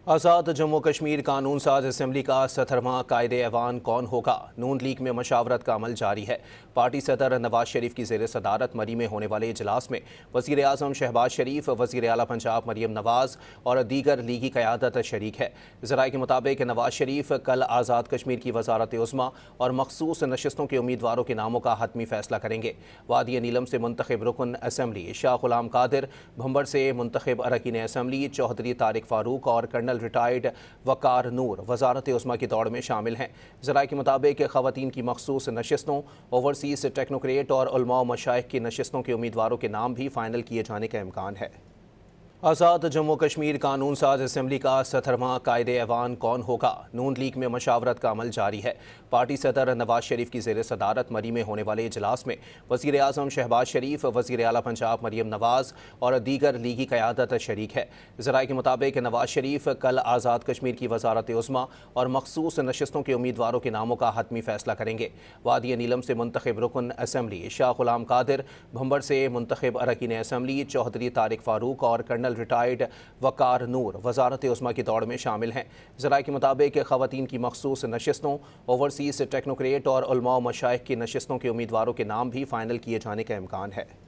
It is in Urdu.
آزاد جموں کشمیر قانون ساز اسمبلی کا 17واں قائد ایوان کون ہوگا؟ نون لیگ میں مشاورت کا عمل جاری ہے۔ پارٹی صدر نواز شریف کی زیر صدارت مری میں ہونے والے اجلاس میں وزیر اعظم شہباز شریف، وزیر اعلیٰ پنجاب مریم نواز اور دیگر لیگی قیادت شریک ہے۔ ذرائع کے مطابق نواز شریف کل آزاد کشمیر کی وزارت عظمیٰ اور مخصوص نشستوں کے امیدواروں کے ناموں کا حتمی فیصلہ کریں گے۔ وادی نیلم سے منتخب رکن اسمبلی شاہ غلام قادر، بھنبر سے منتخب اراکین اسمبلی چودھری طارق فاروق اور کرنل ریٹائرڈ وقار نور وزارت عظمیٰ کی دوڑ میں شامل ہیں۔ ذرائع کے مطابق خواتین کی مخصوص نشستوں، اوورسیز ٹیکنوکریٹ اور علماء و مشائخ کی نشستوں کے امیدواروں کے نام بھی فائنل کیے جانے کا امکان ہے۔ آزاد جموں کشمیر قانون ساز اسمبلی کا 17واں قائد ایوان کون ہوگا؟ نون لیگ میں مشاورت کا عمل جاری ہے۔ پارٹی صدر نواز شریف کی زیر صدارت مری میں ہونے والے اجلاس میں وزیر اعظم شہباز شریف، وزیر اعلیٰ پنجاب مریم نواز اور دیگر لیگی قیادت شریک ہے۔ ذرائع کے مطابق نواز شریف کل آزاد کشمیر کی وزارت عظمیٰ اور مخصوص نشستوں کے امیدواروں کے ناموں کا حتمی فیصلہ کریں گے۔ وادی نیلم سے منتخب رکن اسمبلی شاہ غلام قادر، بھنبر سے منتخب اراکین اسمبلی چودھری طارق فاروق اور کرنل ریٹائرڈ وقار نور وزارت عظمیٰ کی دوڑ میں شامل ہیں۔ ذرائع کے مطابق خواتین کی مخصوص نشستوں، اوورسیز ٹیکنوکریٹ اور علماء و مشائخ کی نشستوں کے امیدواروں کے نام بھی فائنل کیے جانے کا امکان ہے۔